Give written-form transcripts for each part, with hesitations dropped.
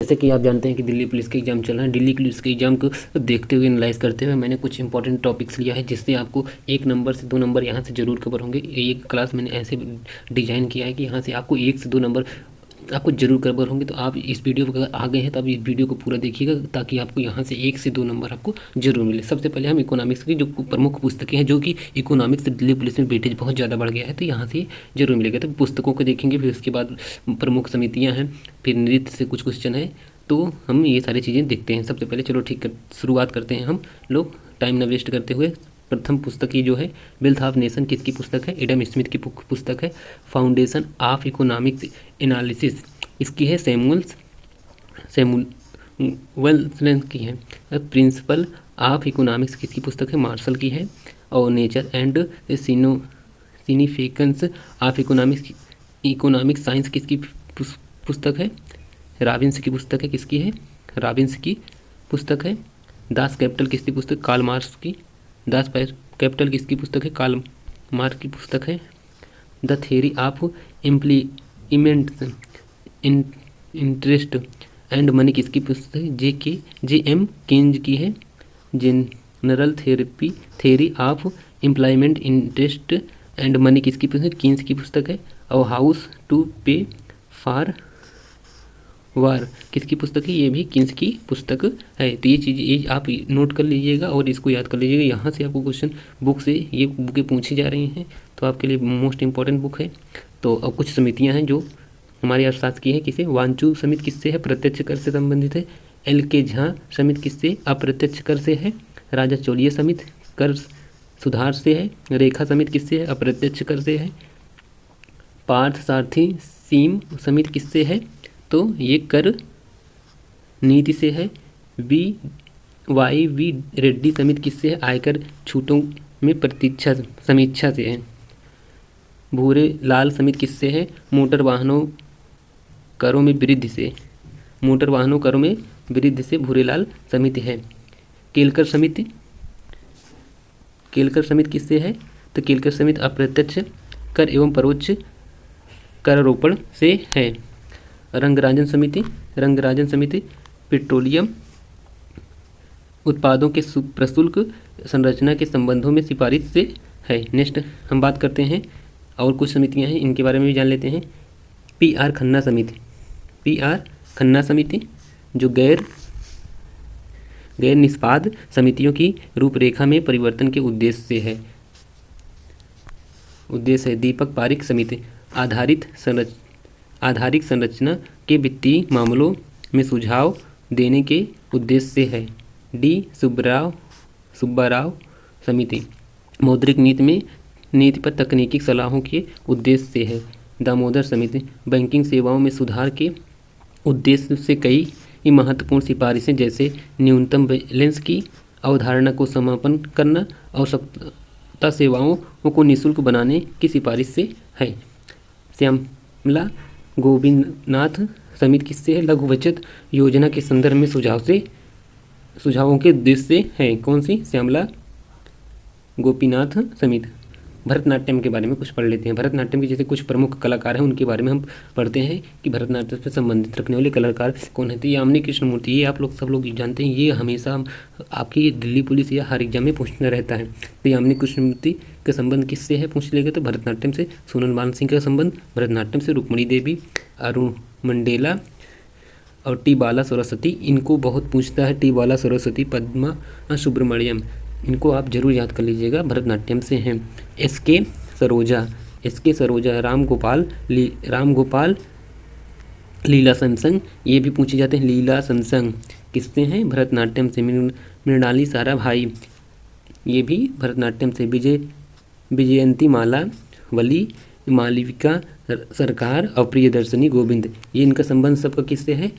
जैसे कि आप जानते हैं कि दिल्ली पुलिस के एग्जाम चल रहा है। दिल्ली पुलिस के एग्जाम को देखते हुए एनालाइज करते हुए मैंने कुछ इंपॉर्टेंट टॉपिक्स लिया है जिससे आपको 1 नंबर से 2 नंबर यहाँ से जरूर कवर होंगे। ये क्लास मैंने ऐसे डिजाइन किया है कि यहाँ से आपको 1 से 2 नंबर आपको जरूर कवर होंगे। तो आप इस वीडियो पर आ गए हैं तो आप इस वीडियो को पूरा देखिएगा ताकि आपको यहाँ से 1 से 2 नंबर आपको जरूर मिले। सबसे पहले हम इकोनॉमिक्स की जो प्रमुख पुस्तकें हैं, जो कि इकोनॉमिक्स से दिल्ली पुलिस में वेटेज बहुत ज़्यादा बढ़ गया है, तो यहाँ से जरूर मिलेगा। तो पुस्तकों को देखेंगे, फिर उसके बाद प्रमुख समितियाँ हैं, फिर नृत्य से कुछ क्वेश्चन है, तो हम ये सारी चीज़ें देखते हैं। सबसे पहले चलो ठीक शुरुआत करते हैं हम लोग टाइम ना वेस्ट करते हुए। प्रथम पुस्तक ही जो है वेल्थ ऑफ नेशन किसकी पुस्तक है? एडम स्मिथ की पुस्तक है। फाउंडेशन ऑफ इकोनॉमिक्स एनालिसिस इसकी है सैमुअल की है। प्रिंसिपल ऑफ इकोनॉमिक्स किसकी पुस्तक है? मार्शल की है। और nature and significance of economic science किसकी पुस्तक है? रॉबिन्स की पुस्तक है। किसकी है? रॉबिन्स की पुस्तक है। दास कैपिटल किसकी पुस्तक? कार्ल मार्क्स की। दास कैपिटल किसकी पुस्तक है? कार्ल मार्क्स की पुस्तक है। The theory of implement interest and money किसकी पुस्तक है? जे.एम. केन्ज की है। General theory of employment interest and money किसकी पुस्तक है? कीन्स की पुस्तक है। और हाउस टू पे फॉर वार किसकी पुस्तक है? ये भी किन्स की पुस्तक है। तो ये चीज़ आप नोट कर लीजिएगा और इसको याद कर लीजिएगा। यहाँ से आपको क्वेश्चन बुक से ये बुकें पूछी जा रही हैं, तो आपके लिए मोस्ट इंपॉर्टेंट बुक है। तो अब कुछ समितियाँ हैं जो हमारे अर्थशास्त्र की है। किसे? वांचू समिति किससे है? प्रत्यक्ष कर से संबंधित है। L.K. झा समिति किससे? अप्रत्यक्ष कर से है। राजा चौलिया समिति कर सुधार से है। रेखा समिति किससे है? अप्रत्यक्ष कर से है। पार्थ सारथी सीम समिति किससे है? तो ये कर नीति से है। वी रेड्डी समिति किससे है? आयकर छूटों में प्रतीक्षा समीक्षा से है। भूरे लाल समिति किससे है? मोटर वाहनों करों में वृद्धि से। मोटर वाहनों करों में वृद्धि से भूरे लाल समिति है। केलकर समिति किससे है? तो केलकर समिति अप्रत्यक्ष कर एवं परोक्ष करारोपण से है। रंगराजन समिति पेट्रोलियम उत्पादों के प्रशुल्क संरचना के संबंधों में सिफारिश से है। नेक्स्ट हम बात करते हैं और कुछ समितियां हैं, इनके बारे में भी जान लेते हैं। पी.आर. खन्ना समिति जो गैर निष्पाद समितियों की रूपरेखा में परिवर्तन के उद्देश्य से है। दीपक पारिक समिति आधारिक संरचना के वित्तीय मामलों में सुझाव देने के उद्देश्य से है। डी. सुब्बाराव समिति मौद्रिक नीति पर तकनीकी सलाहों के उद्देश्य से है। दामोदर समिति बैंकिंग सेवाओं में सुधार के उद्देश्य से कई महत्वपूर्ण सिफारिशें जैसे न्यूनतम बैलेंस की अवधारणा को समापन करना, आवश्यकता सेवाओं को निःशुल्क बनाने की सिफारिश से है। श्यामला गोपीनाथ समिति किससे है? लघु बचत योजना के संदर्भ में सुझावों के उद्देश्य से है। कौन सी? श्यामला गोपीनाथ समिति। भरतनाट्यम के बारे में कुछ पढ़ लेते हैं। भरतनाट्यम के जैसे कुछ प्रमुख कलाकार हैं उनके बारे में हम पढ़ते हैं कि भरतनाट्यम से संबंधित रखने वाले कलाकार कौन है। तो यामिनी कृष्णमूर्ति, ये आप लोग सब लोग जानते हैं, ये हमेशा आपकी दिल्ली पुलिस या हर एग्जाम में पूछना रहता है। तो यामिनी कृष्णमूर्ति का संबंध किससे है पूछ लेगा? तो भरतनाट्यम से। सोनल मान सिंह का संबंध भरतनाट्यम से। रुक्मणी देवी, अरुण मंडेला और टी बाला सरस्वती, इनको बहुत पूछता है। टी बाला सरस्वती, पद्मा सुब्रमण्यम, इनको आप जरूर याद कर लीजिएगा, भरतनाट्यम से हैं। एस.के. सरोजा, राम गोपाल लीला संसंग, ये भी पूछे जाते हैं। लीला संसंग किससे हैं? भरतनाट्यम से। मृणाली साराभाई, ये भी भरतनाट्यम से। विजयंती मालावली, मालविका सरकार और प्रियदर्शनी गोविंद, ये इनका संबंध सबका किससे है?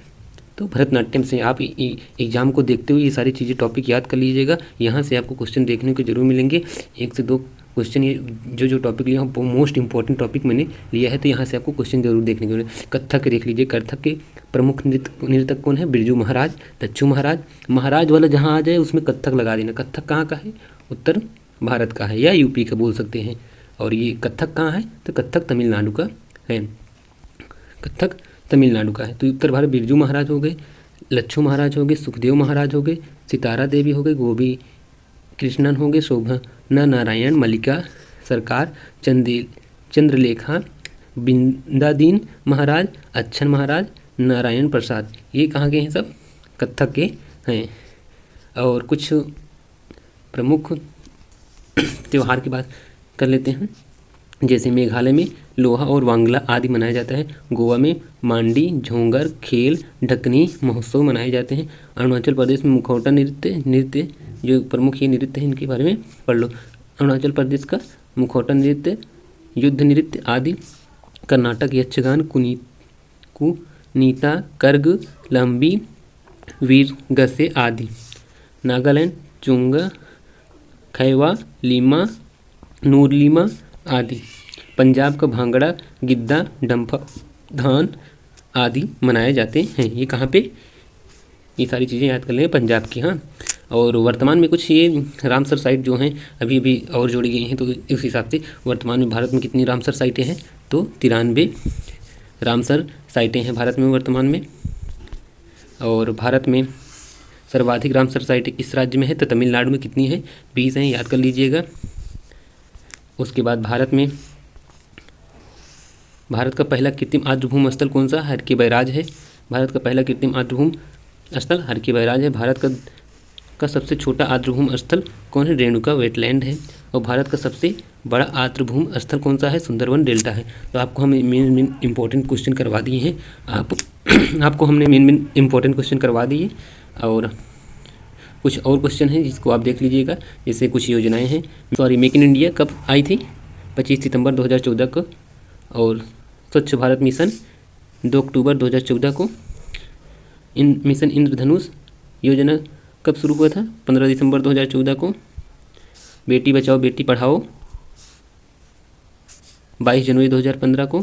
तो भरतनाट्यम से। आप एग्जाम को देखते हुए ये सारी चीज़ें टॉपिक याद कर लीजिएगा। यहाँ से आपको क्वेश्चन देखने को जरूर मिलेंगे। 1 से 2 क्वेश्चन, ये जो टॉपिक लिया वो मोस्ट इंपॉर्टेंट टॉपिक मैंने लिया है, तो यहाँ से आपको क्वेश्चन जरूर देखने को मिलेंगे। कथक देख लीजिए। कथक के प्रमुख नृतक कौन है? बिरजू महाराज, दच्चू महाराज। महाराज वाला जहाँ आ जाए उसमें कथक लगा देना। कथक कहाँ का है? उत्तर भारत का है या यूपी का बोल सकते हैं। और ये कथक कहाँ है? तो कथक तमिलनाडु का है। कथक तमिलनाडु का है। तो उत्तर भारत बिरजू महाराज हो गए, लच्छू महाराज हो गए, सुखदेव महाराज हो गए, सितारा देवी हो गए, गोपी कृष्णन हो गए, शोभना नारायण, मल्लिका सरकार, चंद्रलेखा, बिंदादीन महाराज, अच्छन महाराज, नारायण प्रसाद। ये कहाँ के हैं? सब कत्थक के हैं। और कुछ प्रमुख त्यौहार की बात कर लेते हैं। जैसे मेघालय में लोहा और वांगला आदि मनाया जाता है। गोवा में मांडी, झोंगर, खेल, ढकनी महोत्सव मनाए जाते हैं। अरुणाचल प्रदेश में मुखौटा नृत्य जो प्रमुख ये नृत्य है, इनके बारे में पढ़ लो। अरुणाचल प्रदेश का मुखौटा नृत्य, युद्ध नृत्य आदि। कर्नाटक यक्षगान, कुनीता, कर्ग, लंबी, वीरगसे आदि। नागालैंड चुंगा, खैवा, लीमा, नूरलीमा आदि। पंजाब का भांगड़ा, गिद्दा, डंफा, धान आदि मनाए जाते हैं। ये कहाँ पे? ये सारी चीज़ें याद कर लें पंजाब की। हाँ, और वर्तमान में कुछ ये रामसर साइट जो हैं अभी भी और जोड़ी गई हैं, तो इस हिसाब से वर्तमान में भारत में कितनी रामसर साइटें हैं? तो 93 रामसर साइटें हैं भारत में वर्तमान में। और भारत में सर्वाधिक रामसर साइटें किस राज्य में है? तो तमिलनाडु में कितनी है? 20 हैं, याद कर लीजिएगा। उसके बाद भारत का पहला कृत्रिम आर्द्रभूमि स्थल कौन सा? हर की बैराज है। भारत का पहला कृत्रिम आर्द्रभूमि स्थल हर की बैराज है। भारत का सबसे छोटा आर्द्रभूमि स्थल कौन है? रेणुका वेटलैंड है। और भारत का सबसे बड़ा आर्द्रभूमि स्थल कौन सा है? सुंदरवन डेल्टा है। तो आपको हम मेन इंपॉर्टेंट क्वेश्चन करवा दिए हैं। आपको हमने मेन इंपॉर्टेंट क्वेश्चन करवा दिए। और कुछ और क्वेश्चन हैं जिसको आप देख लीजिएगा। जैसे कुछ योजनाएं हैं। मेक इन इंडिया कब आई थी? 25 सितंबर 2014 को। और स्वच्छ भारत मिशन 2 अक्टूबर 2014 को। मिशन इंद्रधनुष योजना कब शुरू हुआ था? 15 दिसंबर 2014 को। बेटी बचाओ बेटी पढ़ाओ 22 जनवरी 2015 को।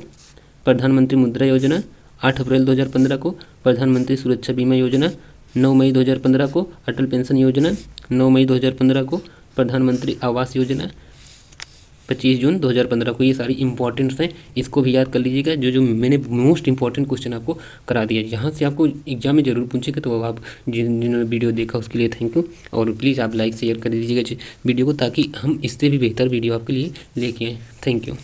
प्रधानमंत्री मुद्रा योजना 8 अप्रैल 2015 को। प्रधानमंत्री सुरक्षा बीमा योजना 9 मई 2015 को। अटल पेंशन योजना 9 मई 2015 को। प्रधानमंत्री आवास योजना 25 जून 2015 को। ये सारी इंपॉर्टेंट्स हैं, इसको भी याद कर लीजिएगा। जो मैंने मोस्ट इंपॉर्टेंट क्वेश्चन आपको करा दिया, यहाँ से आपको एग्जाम में जरूर पूछेगा। तो आप जिन्होंने वीडियो देखा उसके लिए थैंक यू। और प्लीज़ आप लाइक शेयर कर दीजिएगा वीडियो को, ताकि हम इससे भी बेहतर वीडियो आपके लिए लेके आएँ। Thank you.